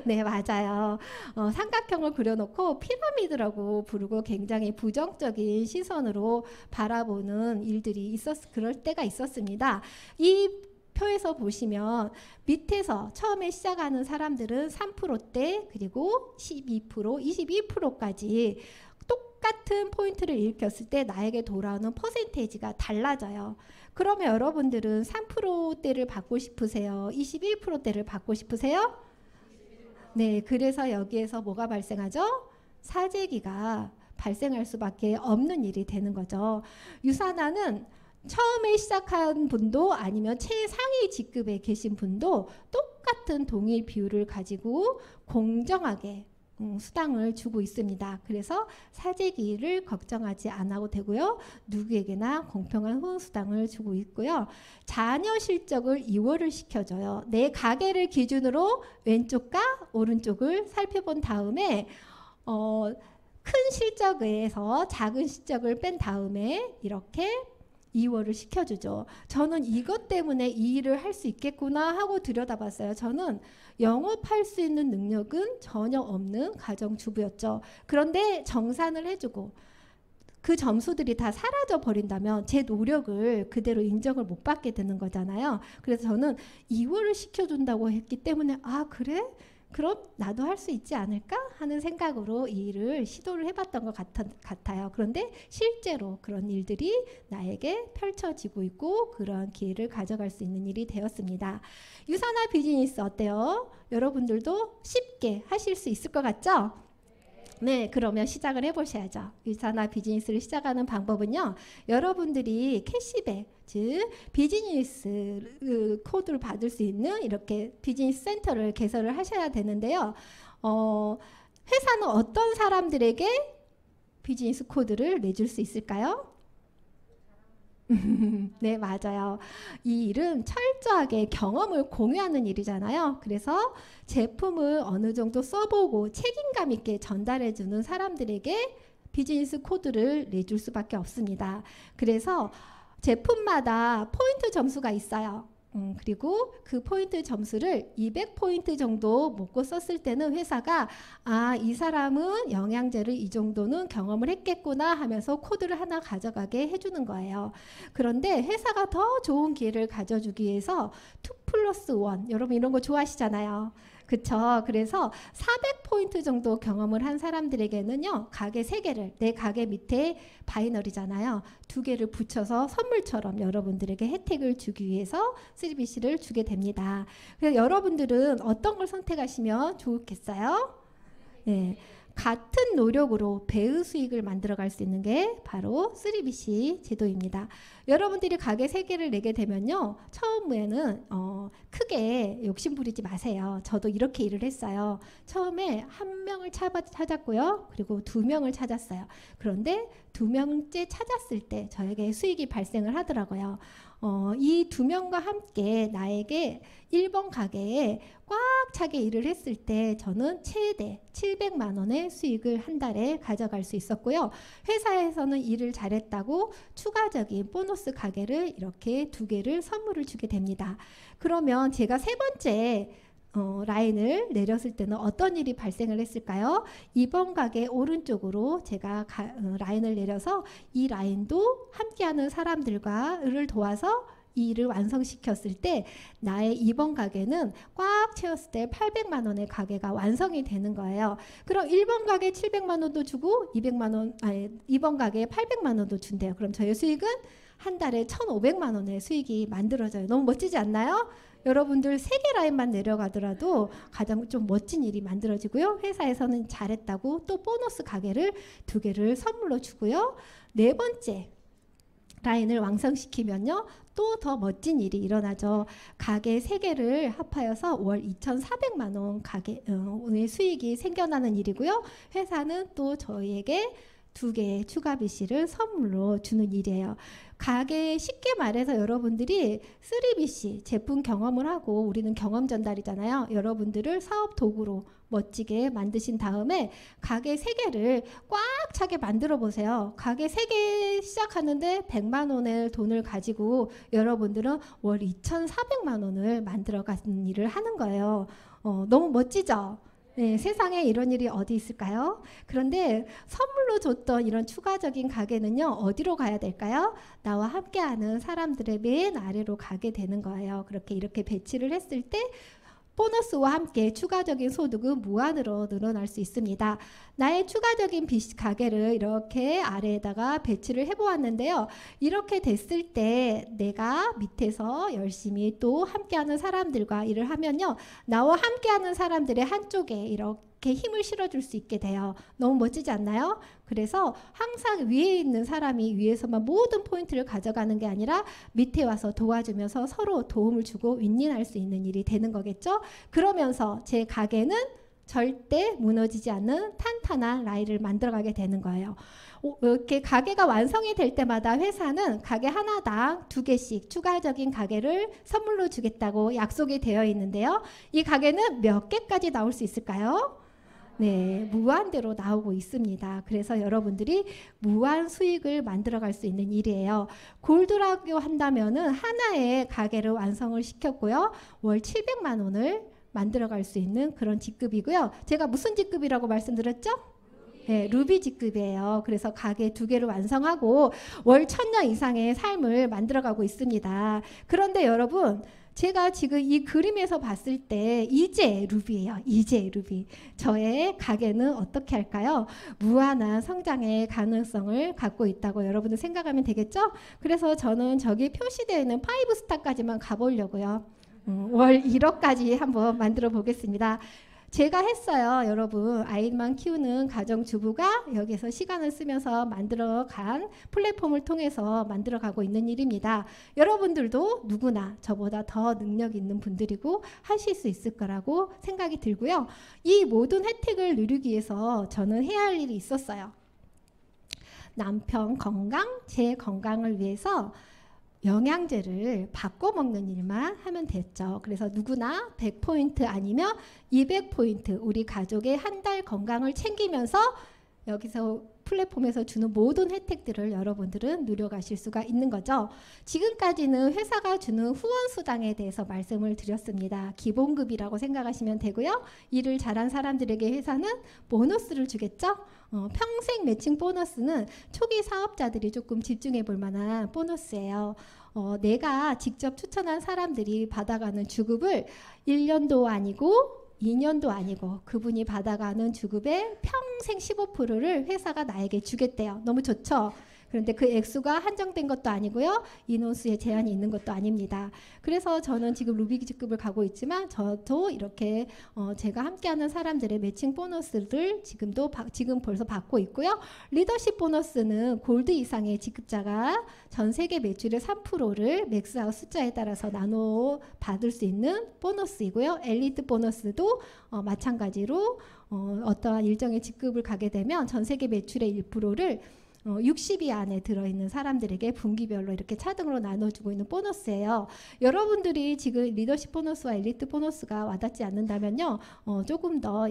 네, 맞아요. 삼각형을 그려놓고 피라미드라고 부르고 굉장히 부정적인 시선으로 바라보는 일들이 그럴 때가 있었습니다. 이 표에서 보시면 밑에서 처음에 시작하는 사람들은 3%대 그리고 12%, 22%까지 똑같은 포인트를 일으켰을 때 나에게 돌아오는 퍼센테이지가 달라져요. 그러면 여러분들은 3%대를 받고 싶으세요? 21%대를 받고 싶으세요? 네, 그래서 여기에서 뭐가 발생하죠? 사재기가 발생할 수밖에 없는 일이 되는 거죠. 유산화는 처음에 시작한 분도 아니면 최상위 직급에 계신 분도 똑같은 동일 비율을 가지고 공정하게 수당을 주고 있습니다. 그래서 사재기를 걱정하지 않아도 되고요. 누구에게나 공평한 후원수당을 주고 있고요. 자녀 실적을 2월을 시켜줘요. 내 가계를 기준으로 왼쪽과 오른쪽을 살펴본 다음에 큰 실적에서 작은 실적을 뺀 다음에 이렇게 2월을 시켜주죠. 저는 이것 때문에 이 일을 할 수 있겠구나 하고 들여다봤어요. 저는 영업할 수 있는 능력은 전혀 없는 가정주부였죠. 그런데 정산을 해주고 그 점수들이 다 사라져 버린다면 제 노력을 그대로 인정을 못 받게 되는 거잖아요. 그래서 저는 2월을 시켜준다고 했기 때문에 아 그래? 그럼 나도 할 수 있지 않을까 하는 생각으로 이 일을 시도를 해봤던 것 같아요. 그런데 실제로 그런 일들이 나에게 펼쳐지고 있고 그런 기회를 가져갈 수 있는 일이 되었습니다. 유산화 비즈니스 어때요? 여러분들도 쉽게 하실 수 있을 것 같죠? 네, 그러면 시작을 해보셔야죠. 유산화 비즈니스를 시작하는 방법은요. 여러분들이 캐시백, 즉 비즈니스 코드를 받을 수 있는 이렇게 비즈니스 센터를 개설을 하셔야 되는데요. 회사는 어떤 사람들에게 비즈니스 코드를 내줄 수 있을까요? 네, 맞아요. 이 일은 철저하게 경험을 공유하는 일이잖아요. 그래서 제품을 어느 정도 써보고 책임감 있게 전달해주는 사람들에게 비즈니스 코드를 내줄 수밖에 없습니다. 그래서 제품마다 포인트 점수가 있어요. 그리고 그 포인트 점수를 200포인트 정도 먹고 썼을 때는 회사가 아, 이 사람은 영양제를 이 정도는 경험을 했겠구나 하면서 코드를 하나 가져가게 해주는 거예요. 그런데 회사가 더 좋은 기회를 가져주기 위해서 2+1 여러분 이런 거 좋아하시잖아요. 그쵸? 그래서 400포인트 정도 경험을 한 사람들에게는요. 가게 3개를 내 가게 밑에 바이너리잖아요. 2개를 붙여서 선물처럼 여러분들에게 혜택을 주기 위해서 3BC를 주게 됩니다. 그래서 여러분들은 어떤 걸 선택하시면 좋겠어요? 네. 같은 노력으로 배의 수익을 만들어갈 수 있는 게 바로 3BC 제도입니다. 여러분들이 가게 3개를 내게 되면요. 처음에는 크게 욕심 부리지 마세요. 저도 이렇게 일을 했어요. 처음에 1명을 찾았고요. 그리고 2명을 찾았어요. 그런데 2명째 찾았을 때 저에게 수익이 발생을 하더라고요. 이 2명과 함께 나에게 1번 가게에 꽉 차게 일을 했을 때 저는 최대 700만 원의 수익을 한 달에 가져갈 수 있었고요. 회사에서는 일을 잘했다고 추가적인 보너스 가게를 이렇게 2개를 선물을 주게 됩니다. 그러면 제가 3번째 라인을 내렸을 때는 어떤 일이 발생을 했을까요? 2번 가게 오른쪽으로 제가 라인을 내려서 이 라인도 함께하는 사람들과를 도와서 이 일을 완성시켰을 때 나의 2번 가게는 꽉 채웠을 때 800만 원의 가게가 완성이 되는 거예요. 그럼 1번 가게 700만 원도 주고 2번 가게에 800만 원도 준대요. 그럼 저의 수익은 한 달에 1,500만 원의 수익이 만들어져요. 너무 멋지지 않나요? 여러분들 3개 라인만 내려가더라도 가장 좀 멋진 일이 만들어지고요. 회사에서는 잘했다고 또 보너스 가게를 2개를 선물로 주고요. 4번째 라인을 완성시키면요. 또 더 멋진 일이 일어나죠. 가게 3개를 합하여서 월 2,400만 원 가게의 수익이 생겨나는 일이고요. 회사는 또 저희에게 2개의 추가 BC를 선물로 주는 일이에요. 가게 쉽게 말해서 여러분들이 3BC 제품 경험을 하고 우리는 경험 전달이잖아요. 여러분들을 사업 도구로 멋지게 만드신 다음에 가게 3개를 꽉 차게 만들어 보세요. 가게 3개 시작하는데 100만 원의 돈을 가지고 여러분들은 월 2,400만 원을 만들어가는 일을 하는 거예요. 너무 멋지죠? 네, 세상에 이런 일이 어디 있을까요? 그런데 선물로 줬던 이런 추가적인 가게는요, 어디로 가야 될까요? 나와 함께하는 사람들의 맨 아래로 가게 되는 거예요. 이렇게 배치를 했을 때 보너스와 함께 추가적인 소득은 무한으로 늘어날 수 있습니다. 나의 추가적인 빚 가게를 이렇게 아래에다가 배치를 해보았는데요. 이렇게 됐을 때 내가 밑에서 열심히 또 함께하는 사람들과 일을 하면요. 나와 함께하는 사람들의 한쪽에 이렇게 힘을 실어줄 수 있게 돼요. 너무 멋지지 않나요? 그래서 항상 위에 있는 사람이 위에서만 모든 포인트를 가져가는 게 아니라 밑에 와서 도와주면서 서로 도움을 주고 윈윈할 수 있는 일이 되는 거겠죠. 그러면서 제 가게는 절대 무너지지 않는 탄탄한 라인을 만들어가게 되는 거예요. 이렇게 가게가 완성이 될 때마다 회사는 가게 하나당 2개씩 추가적인 가게를 선물로 주겠다고 약속이 되어 있는데요. 이 가게는 몇 개까지 나올 수 있을까요? 네, 무한대로 나오고 있습니다. 그래서 여러분들이 무한 수익을 만들어갈 수 있는 일이에요. 골드라고 한다면은 하나의 가게를 완성을 시켰고요. 월 700만 원을 만들어갈 수 있는 그런 직급이고요. 제가 무슨 직급이라고 말씀드렸죠? 네, 루비 직급이에요. 그래서 가게 2개를 완성하고 월 1000년 이상의 삶을 만들어가고 있습니다. 그런데 여러분, 제가 지금 이 그림에서 봤을 때 이제 루비예요. 이제 루비. 저의 가게는 어떻게 할까요? 무한한 성장의 가능성을 갖고 있다고 여러분들 생각하면 되겠죠? 그래서 저는 저기 표시되어 있는 5스타까지만 가보려고요. 월 1억까지 한번 만들어 보겠습니다. 제가 했어요. 여러분, 아이만 키우는 가정주부가 여기서 시간을 쓰면서 만들어간 플랫폼을 통해서 만들어가고 있는 일입니다. 여러분들도 누구나 저보다 더 능력 있는 분들이고 하실 수 있을 거라고 생각이 들고요. 이 모든 혜택을 누리기 위해서 저는 해야 할 일이 있었어요. 남편 건강, 제 건강을 위해서 영양제를 바꿔 먹는 일만 하면 됐죠. 그래서 누구나 100포인트 아니면 200포인트 우리 가족의 한 달 건강을 챙기면서 여기서 플랫폼에서 주는 모든 혜택들을 여러분들은 누려가실 수가 있는 거죠. 지금까지는 회사가 주는 후원수당에 대해서 말씀을 드렸습니다. 기본급이라고 생각하시면 되고요. 일을 잘한 사람들에게 회사는 보너스를 주겠죠. 평생 매칭 보너스는 초기 사업자들이 조금 집중해 볼 만한 보너스예요. 내가 직접 추천한 사람들이 받아가는 주급을 1년도 아니고 2년도 아니고 그분이 받아가는 주급의 평생 15%를 회사가 나에게 주겠대요. 너무 좋죠? 그런데 그 액수가 한정된 것도 아니고요. 인원수에 제한이 있는 것도 아닙니다. 그래서 저는 지금 루비 직급을 가고 있지만 저도 이렇게 제가 함께하는 사람들의 매칭 보너스를 지금 벌써 받고 있고요. 리더십 보너스는 골드 이상의 직급자가 전 세계 매출의 3%를 맥스아웃 숫자에 따라서 나눠 받을 수 있는 보너스이고요. 엘리트 보너스도 마찬가지로 어떠한 일정의 직급을 가게 되면 전 세계 매출의 1%를 60위 안에 들어있는 사람들에게 분기별로 이렇게 차등으로 나눠주고 있는 보너스예요. 여러분들이 지금 리더십 보너스와 엘리트 보너스가 와닿지 않는다면요. 조금 더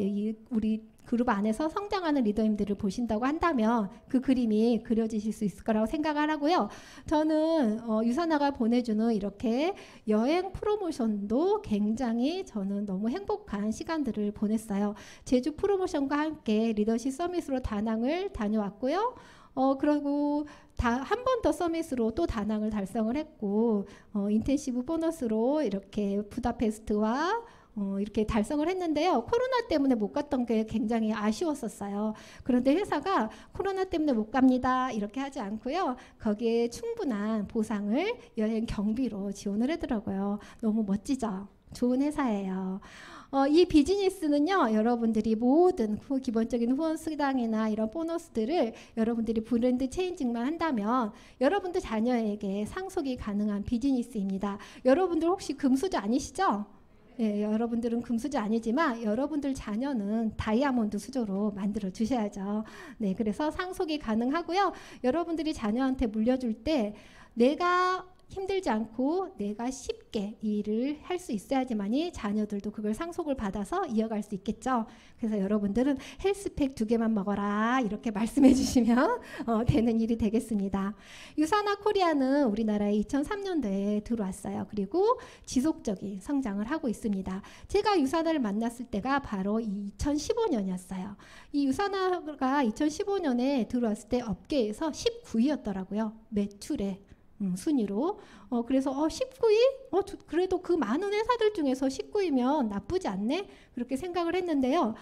우리 그룹 안에서 성장하는 리더님들을 보신다고 한다면 그 그림이 그려지실 수 있을 거라고 생각을 하고요. 저는 유산화가 보내주는 이렇게 여행 프로모션도 굉장히 저는 너무 행복한 시간들을 보냈어요. 제주 프로모션과 함께 리더십 서밋으로 다낭을 다녀왔고요. 그리고 한 번 더 서밋으로 또 다낭을 달성을 했고 인텐시브 보너스로 이렇게 부다페스트와 이렇게 달성을 했는데요. 코로나 때문에 못 갔던 게 굉장히 아쉬웠었어요. 그런데 회사가 코로나 때문에 못 갑니다 이렇게 하지 않고요. 거기에 충분한 보상을 여행 경비로 지원을 하더라고요. 너무 멋지죠? 좋은 회사예요. 이 비즈니스는요, 여러분들이 모든 기본적인 후원 수당이나 이런 보너스들을 여러분들이 브랜드 체인징만 한다면 여러분들 자녀에게 상속이 가능한 비즈니스입니다. 여러분들 혹시 금수저 아니시죠? 네, 여러분들은 금수저 아니지만 여러분들 자녀는 다이아몬드 수저로 만들어 주셔야죠. 네, 그래서 상속이 가능하고요. 여러분들이 자녀한테 물려줄 때 내가 힘들지 않고 내가 쉽게 일을 할 수 있어야지만이 자녀들도 그걸 상속을 받아서 이어갈 수 있겠죠. 그래서 여러분들은 헬스팩 2개만 먹어라 이렇게 말씀해 주시면 되는 일이 되겠습니다. 유산화 코리아는 우리나라에 2003년도에 들어왔어요. 그리고 지속적인 성장을 하고 있습니다. 제가 유산화를 만났을 때가 바로 2015년이었어요. 이 유산화가 2015년에 들어왔을 때 업계에서 19위였더라고요. 매출에. 순위로. 그래서 19위? 그래도 그 많은 회사들 중에서 19위면 나쁘지 않네? 그렇게 생각을 했는데요.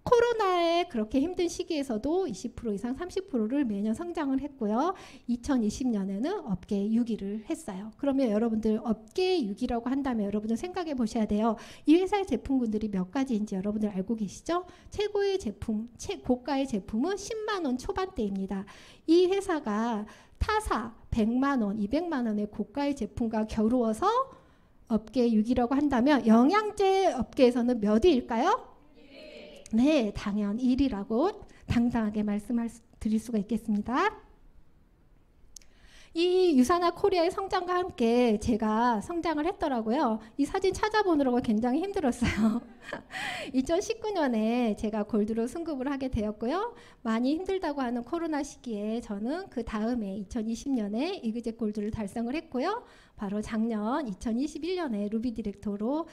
코로나에 그렇게 힘든 시기에서도 20% 이상 30%를 매년 성장을 했고요. 2020년에는 업계 6위를 했어요. 그러면 여러분들 업계 6위라고 한다면 여러분들 생각해 보셔야 돼요. 이 회사의 제품군들이 몇 가지인지 여러분들 알고 계시죠? 최고의 제품, 고가의 제품은 10만 원 초반대입니다. 이 회사가 타사 100만 원, 200만 원의 고가의 제품과 겨루어서 업계 6위라고 한다면 영양제 업계에서는 몇 위일까요? 네, 당연 1위라고 당당하게 드릴 수가 있겠습니다. 이 유산화 코리아의 성장과 함께 제가 성장을 했더라고요. 이 사진 찾아보느라고 굉장히 힘들었어요. 2019년에 제가 골드로 승급을 하게 되었고요. 많이 힘들다고 하는 코로나 시기에 저는 그 다음에 2020년에 이그제 골드를 달성을 했고요. 바로 작년 2021년에 루비 디렉터로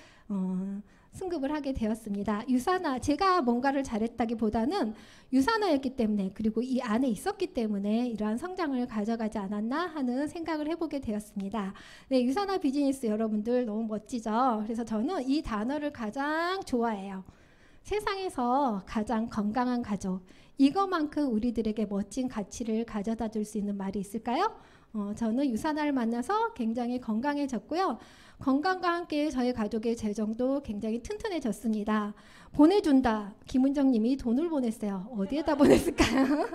승급을 하게 되었습니다. 유산화, 제가 뭔가를 잘했다기보다는 유산화였기 때문에, 그리고 이 안에 있었기 때문에 이러한 성장을 가져가지 않았나 하는 생각을 해보게 되었습니다. 네, 유산화 비즈니스 여러분들 너무 멋지죠? 그래서 저는 이 단어를 가장 좋아해요. 세상에서 가장 건강한 가족. 이거만큼 우리들에게 멋진 가치를 가져다 줄 수 있는 말이 있을까요? 저는 유산화를 만나서 굉장히 건강해졌고요. 건강과 함께 저희 가족의 재정도 굉장히 튼튼해졌습니다. 보내준다. 김은정 님이 돈을 보냈어요. 어디에다 보냈을까요?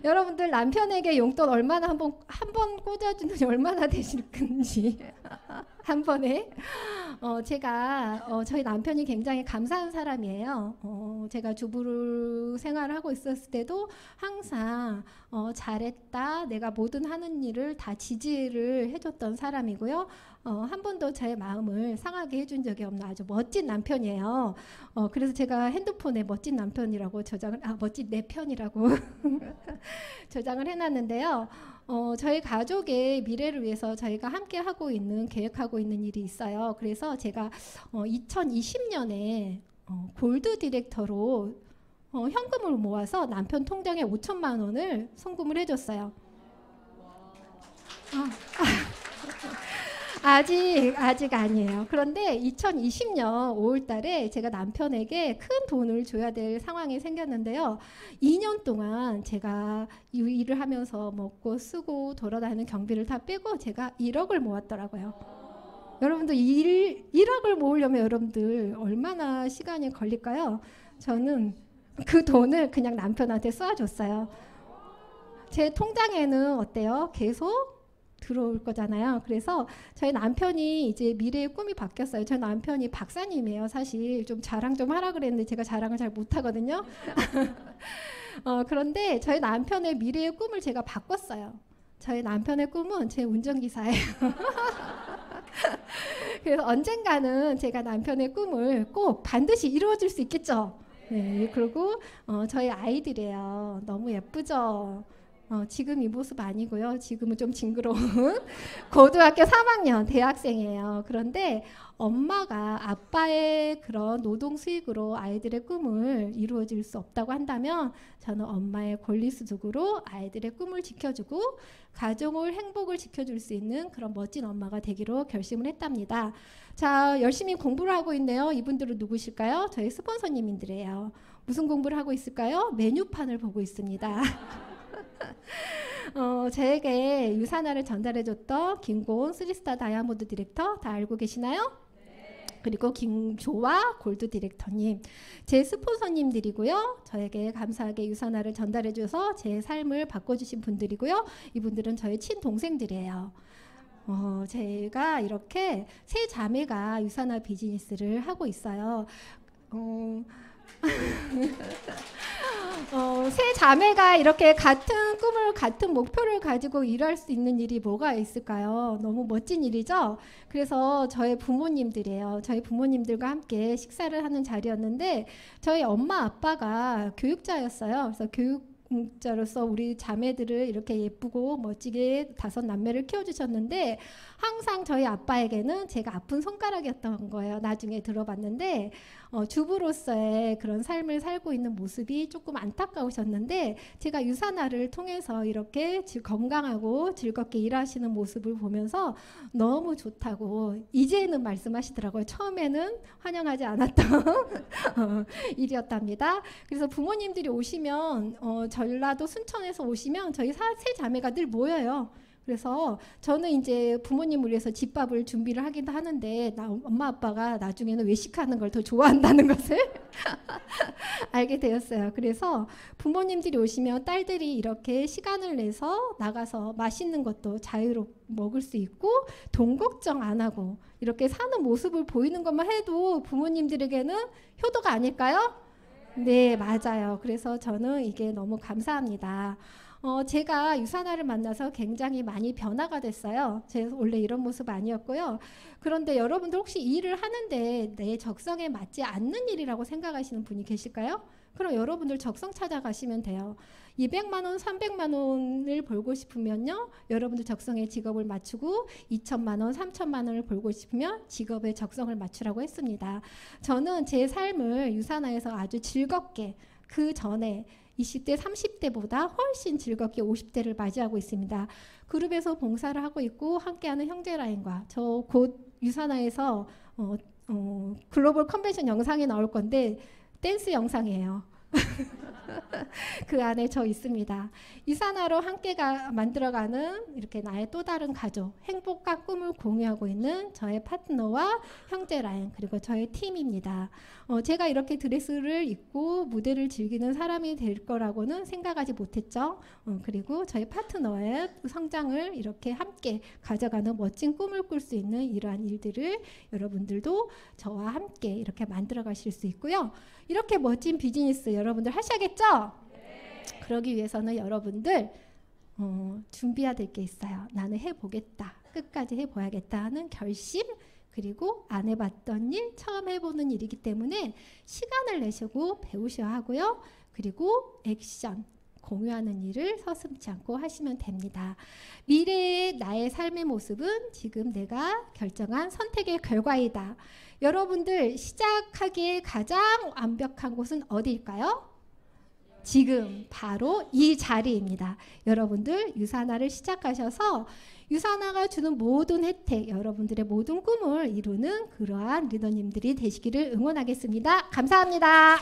여러분들 남편에게 용돈 얼마나 한 번 꽂아주는지 얼마나 되실 건지 한 번에 제가 저희 남편이 굉장히 감사한 사람이에요. 제가 주부 생활을 하고 있었을 때도 항상 잘했다, 내가 모든 하는 일을 다 지지를 해줬던 사람이고요. 한 번도 제 마음을 상하게 해준 적이 없는 아주 멋진 남편이에요. 그래서 제가 핸드폰에 멋진 남편이라고 멋진 내 편이라고 저장을 해놨는데요. 저희 가족의 미래를 위해서 저희가 함께 하고 있는, 계획하고 있는 일이 있어요. 그래서 제가 2020년에 골드 디렉터로 현금을 모아서 남편 통장에 5천만 원을 송금을 해줬어요. 아직 아니에요. 그런데 2020년 5월 달에 제가 남편에게 큰 돈을 줘야 될 상황이 생겼는데요. 2년 동안 제가 이 일을 하면서 먹고 쓰고 돌아다니는 경비를 다 빼고 제가 1억을 모았더라고요. 여러분들 1억을 모으려면 여러분들 얼마나 시간이 걸릴까요? 저는 그 돈을 그냥 남편한테 쏴줬어요. 제 통장에는 어때요? 계속 들어올 거잖아요. 그래서 저희 남편이 이제 미래의 꿈이 바뀌었어요. 저희 남편이 박사님이에요. 사실 좀 자랑 좀 하라 그랬는데 제가 자랑을 잘 못하거든요. 그런데 저희 남편의 미래의 꿈을 제가 바꿨어요. 저희 남편의 꿈은 제 운전기사예요. 그래서 언젠가는 제가 남편의 꿈을 꼭 반드시 이루어질 수 있겠죠. 네, 그리고 저희 아이들이에요. 너무 예쁘죠. 지금 이 모습 아니고요. 지금은 좀 징그러운 고등학교 3학년 대학생이에요. 그런데 엄마가 아빠의 그런 노동 수익으로 아이들의 꿈을 이루어질 수 없다고 한다면 저는 엄마의 권리수직으로 아이들의 꿈을 지켜주고 가정을 행복을 지켜줄 수 있는 그런 멋진 엄마가 되기로 결심을 했답니다. 자, 열심히 공부를 하고 있네요. 이분들은 누구실까요? 저희 스폰서님들이에요. 무슨 공부를 하고 있을까요? 메뉴판을 보고 있습니다. 저에게 유산화를 전달해줬던 김고은 3스타 다이아몬드 디렉터 다 알고 계시나요? 네. 그리고 김조아 골드 디렉터님, 제 스폰서님들이고요. 저에게 감사하게 유산화를 전달해줘서 제 삶을 바꿔주신 분들이고요. 이분들은 저의 친동생들이에요. 제가 이렇게 세 자매가 유산화 비즈니스를 하고 있어요. 세 자매가 이렇게 같은 꿈을, 같은 목표를 가지고 일할 수 있는 일이 뭐가 있을까요? 너무 멋진 일이죠? 그래서 저희 부모님들이에요. 저희 부모님들과 함께 식사를 하는 자리였는데 저희 엄마 아빠가 교육자였어요. 그래서 자로서 우리 자매들을 이렇게 예쁘고 멋지게 5남매를 키워주셨는데 항상 저희 아빠에게는 제가 아픈 손가락이었던 거예요. 나중에 들어봤는데 주부로서의 그런 삶을 살고 있는 모습이 조금 안타까우셨는데 제가 유산화를 통해서 이렇게 건강하고 즐겁게 일하시는 모습을 보면서 너무 좋다고 이제는 말씀하시더라고요. 처음에는 환영하지 않았던 일이었답니다. 그래서 부모님들이 오시면 전라도 순천에서 오시면 저희 세 자매가 늘 모여요. 그래서 저는 이제 부모님을 위해서 집밥을 준비를 하기도 하는데 엄마 아빠가 나중에는 외식하는 걸 더 좋아한다는 것을 알게 되었어요. 그래서 부모님들이 오시면 딸들이 이렇게 시간을 내서 나가서 맛있는 것도 자유롭게 먹을 수 있고 돈 걱정 안 하고 이렇게 사는 모습을 보이는 것만 해도 부모님들에게는 효도가 아닐까요? 네, 맞아요. 그래서 저는 이게 너무 감사합니다. 제가 유산화를 만나서 굉장히 많이 변화가 됐어요. 제가 원래 이런 모습 아니었고요. 그런데 여러분들 혹시 일을 하는데 내 적성에 맞지 않는 일이라고 생각하시는 분이 계실까요? 그럼 여러분들 적성 찾아가시면 돼요. 200만 원, 300만 원을 벌고 싶으면요. 여러분들 적성에 직업을 맞추고 2천만 원, 3천만 원을 벌고 싶으면 직업의 적성을 맞추라고 했습니다. 저는 제 삶을 유산화에서 아주 즐겁게 그 전에 20대, 30대보다 훨씬 즐겁게 50대를 맞이하고 있습니다. 그룹에서 봉사를 하고 있고 함께하는 형제라인과 저 곧 유산화에서 글로벌 컨벤션 영상이 나올 건데 댄스 영상이에요. 그 안에 저 있습니다. 유산화로 함께 만들어가는 이렇게 나의 또 다른 가족, 행복과 꿈을 공유하고 있는 저의 파트너와 형제 라인 그리고 저의 팀입니다. 제가 이렇게 드레스를 입고 무대를 즐기는 사람이 될 거라고는 생각하지 못했죠. 그리고 저희 파트너의 성장을 이렇게 함께 가져가는 멋진 꿈을 꿀 수 있는 이러한 일들을 여러분들도 저와 함께 이렇게 만들어 가실 수 있고요. 이렇게 멋진 비즈니스 여러분들 하셔야겠죠? 네. 그러기 위해서는 여러분들 준비해야 될 게 있어요. 나는 해보겠다. 끝까지 해봐야겠다 하는 결심 그리고 안 해봤던 일, 처음 해보는 일이기 때문에 시간을 내시고 배우셔야 하고요. 그리고 액션, 공유하는 일을 서슴지 않고 하시면 됩니다. 미래의 나의 삶의 모습은 지금 내가 결정한 선택의 결과이다. 여러분들 시작하기에 가장 완벽한 곳은 어디일까요? 지금 바로 이 자리입니다. 여러분들 유산화를 시작하셔서 유산화가 주는 모든 혜택, 여러분들의 모든 꿈을 이루는 그러한 리더님들이 되시기를 응원하겠습니다. 감사합니다.